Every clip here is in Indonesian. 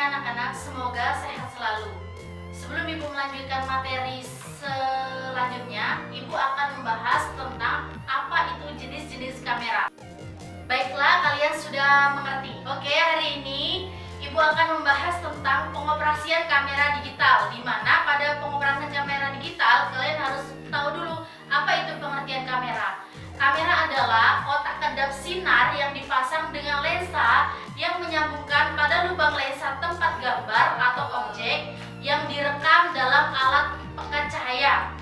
anak-anak, semoga sehat selalu. Sebelum Ibu melanjutkan materi selanjutnya, Ibu akan membahas tentang apa itu jenis-jenis kamera. Baiklah, kalian sudah mengerti. Oke, hari ini Ibu akan membahas tentang pengoperasian kamera digital, di mana pada pengoperasian kamera digital kalian harus tahu dulu apa itu pengertian kamera. Kamera adalah kotak kedap sinar yang dipasang dengan lensa yang menyambungkan pada lubang lensa tempat gambar atau objek yang direkam dalam alat pekat cahaya.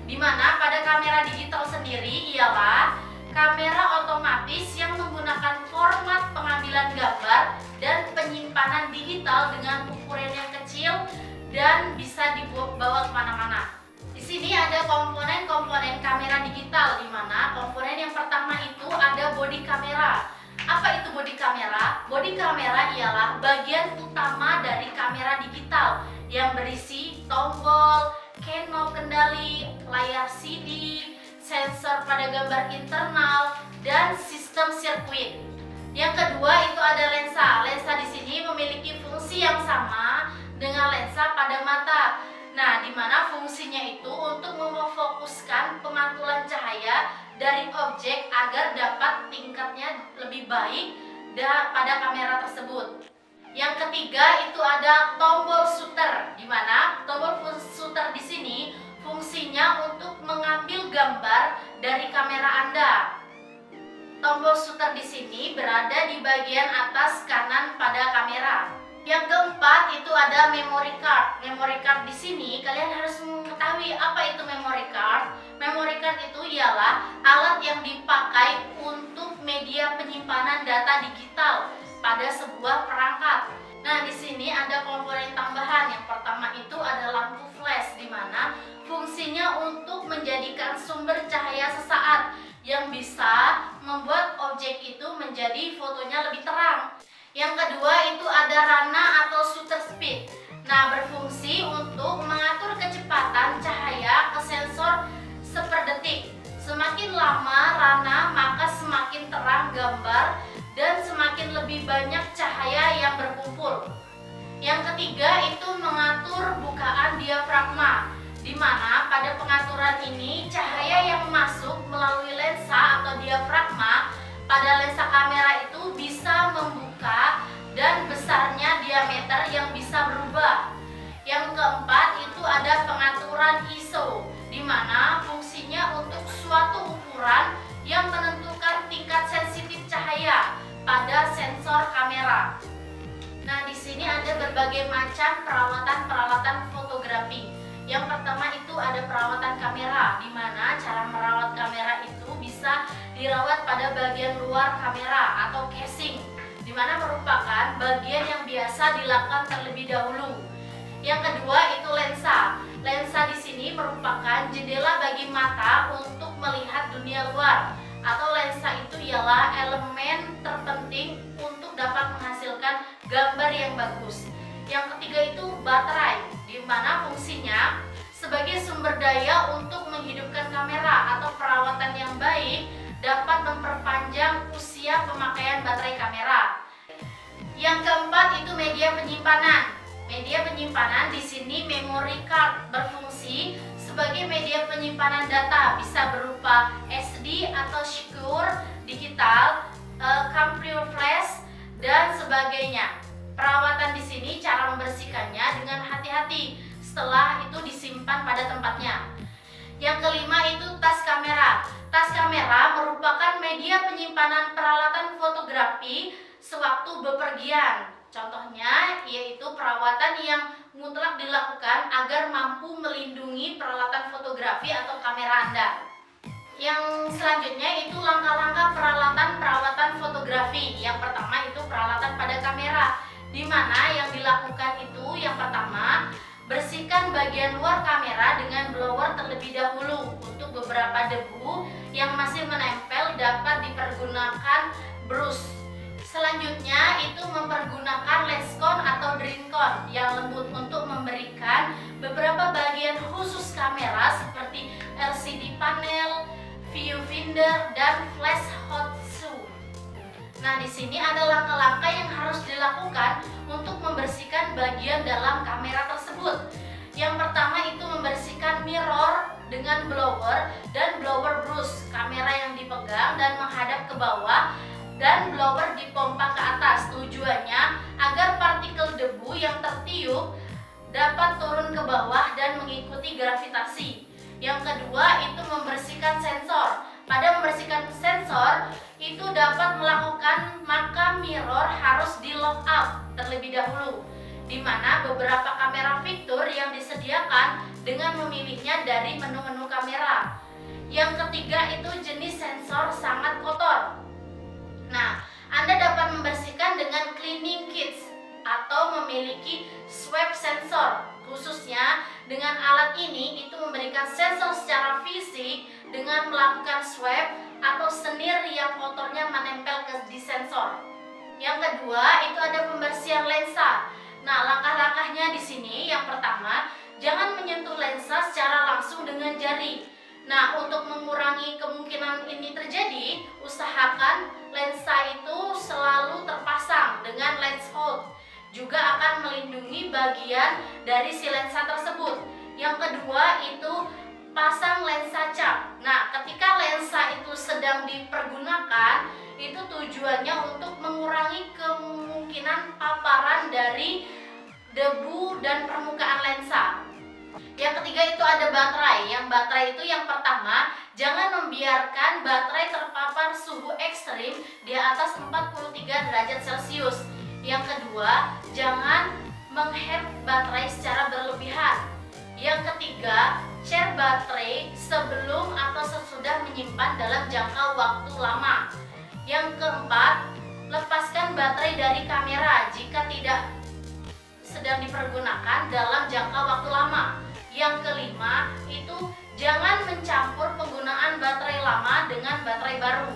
Di mana pada kamera digital sendiri ialah kamera otomatis yang menggunakan format pengambilan gambar dan penyimpanan digital dengan ukuran yang kecil dan bisa dibawa kemana-mana. Di sini ada komponen-komponen kamera digital, di mana komponen yang pertama itu ada bodi kamera. Apa itu bodi kamera? Bodi kamera ialah bagian utama dari kamera digital yang berisi tombol, knob kendali, layar CD, sensor pada gambar internal, dan sistem sirkuit. Yang kedua itu ada lensa. Lensa di sini memiliki fungsi yang sama dengan lensa pada mata. Nah, di mana fungsinya itu untuk memfokuskan pemantulan cahaya dari objek agar dapat tingkatnya lebih baik pada kamera tersebut. Yang ketiga itu ada tombol shutter, di mana tombol shutter di sini fungsinya untuk mengambil gambar dari kamera Anda. Tombol shutter di sini berada di bagian atas kanan pada kamera. Yang keempat itu ada memory card. Memory card di sini kalian harus mengetahui apa itu memory card. Memory card itu ialah alat yang dipakai untuk media penyimpanan data digital pada sebuah perangkat. Nah, di sini ada komponen tambahan. Yang pertama itu ada lampu flash, di mana fungsinya untuk menjadikan sumber cahaya sesaat yang bisa membuat objek itu menjadi fotonya lebih terang. Yang kedua itu ada rana atau shutter speed. Nah, berfungsi untuk mengatur kecepatan cahaya ke sensor per detik. Semakin lama rana, maka semakin terang gambar dan semakin lebih banyak cahaya yang berkumpul. Yang ketiga itu mengatur bukaan diafragma, di mana pada pengaturan ini cahaya yang masuk melalui lensa atau diafragma pada lensa kamera itu bisa membuka dan besarnya diameter yang bisa berubah. Yang keempat itu ada pengaturan ISO, di mana fungsinya untuk suatu ukuran yang menentukan tingkat sensitif cahaya pada sensor kamera. Nah, di sini ada berbagai macam peralatan fotografi. Yang pertama itu ada perawatan kamera, di mana cara merawat kamera itu bisa dirawat pada bagian luar kamera atau casing, di mana merupakan bagian yang biasa dilakukan terlebih dahulu. Yang kedua itu lensa. Lensa di sini merupakan jendela bagi mata untuk melihat dunia luar, atau lensa itu ialah elemen terpenting untuk dapat menghasilkan gambar yang bagus. Yang ketiga itu baterai, di mana fungsinya sebagai sumber daya untuk menghidupkan kamera atau perawatan yang baik dapat memperpanjang usia pemakaian baterai kamera. Yang keempat itu media penyimpanan. Media penyimpanan di sini memory card berfungsi sebagai media penyimpanan data, bisa berupa SD atau secure, digital, compressor flash, dan sebagainya. Perawatan di sini cara membersihkannya dengan hati-hati, setelah itu disimpan pada tempatnya. Yang kelima itu tas kamera. Tas kamera merupakan media penyimpanan peralatan fotografi sewaktu bepergian. Contohnya yaitu perawatan yang mutlak dilakukan agar mampu melindungi peralatan fotografi atau kamera Anda. Yang selanjutnya itu langkah-langkah perawatan fotografi. Yang pertama itu peralatan pada kamera, di mana yang dilakukan itu yang pertama, bersihkan bagian luar kamera dengan blower terlebih dahulu. Untuk beberapa debu yang masih menempel dapat dipergunakan brush. Selanjutnya itu mempergunakan lenscon atau drincon yang lembut untuk memberikan beberapa bagian khusus kamera seperti LCD panel, viewfinder, dan flash hot shoe. Nah, di sini ada langkah-langkah yang harus dilakukan untuk membersihkan bagian dalam kamera tersebut. Yang pertama itu membersihkan mirror dengan blower dan blower brush kamera yang dipegang dan menghadap ke bawah, dan blower dipompa ke atas. Tujuannya agar partikel debu yang tertiup dapat turun ke bawah dan mengikuti gravitasi. Yang kedua itu membersihkan sensor. Pada membersihkan sensor itu dapat melakukan, maka mirror harus di lock out terlebih dahulu, di mana beberapa kamera fitur yang disediakan dengan memilihnya dari menu-menu kamera. Yang ketiga itu jenis sensor sangat kotor. Nah, Anda dapat membersihkan dengan cleaning kits atau memiliki swab sensor. Khususnya dengan alat ini itu memberikan sensor secara fisik dengan melakukan swab atau senir yang kotornya menempel di sensor. Yang kedua itu ada pembersihan lensa. Nah, langkah-langkahnya di sini yang pertama, jangan menyentuh lensa secara langsung dengan jari. Nah, untuk mengurangi kemungkinan ini terjadi, usahakan lensa itu selalu terpasang dengan lens hold. Juga akan melindungi bagian dari si lensa tersebut. Yang kedua itu pasang lensa cap. Nah, ketika lensa itu sedang dipergunakan, itu tujuannya untuk mengurangi kemungkinan paparan dari debu dan permukaan lensa. Yang ketiga itu ada baterai. Yang baterai itu yang pertama, jangan membiarkan baterai terpapar suhu ekstrim di atas 43 derajat Celcius. Yang kedua, jangan mengheat baterai secara berlebihan. Yang ketiga, share baterai sebelum atau sesudah menyimpan dalam jangka waktu lama. Yang keempat, lepaskan baterai dari kamera jika tidak sedang dipergunakan dalam jangka waktu lama. Yang kelima, itu jangan mencampur penggunaan baterai lama dengan baterai baru.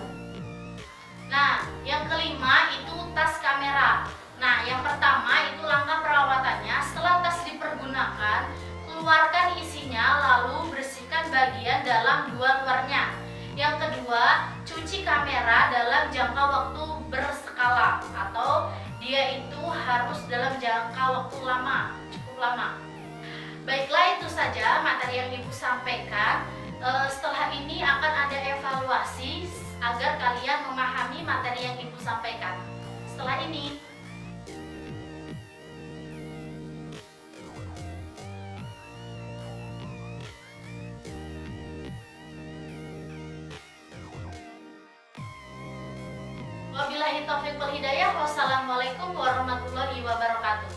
Nah, yang kelima itu tas kamera. Nah, yang pertama itu langkah perawatannya. Setelah tas dipergunakan, keluarkan isinya lalu bersihkan bagian dalam dua luarnya. Yang kedua, cuci kamera dalam jangka waktu berskala atau dia itu harus dalam jangka waktu lama, cukup lama. Baiklah, itu saja materi yang Ibu sampaikan. Setelah ini akan ada evaluasi agar kalian memahami materi yang Ibu sampaikan. Setelah ini, wabillahi taufiq wal hidayah. Wassalamualaikum warahmatullahi wabarakatuh.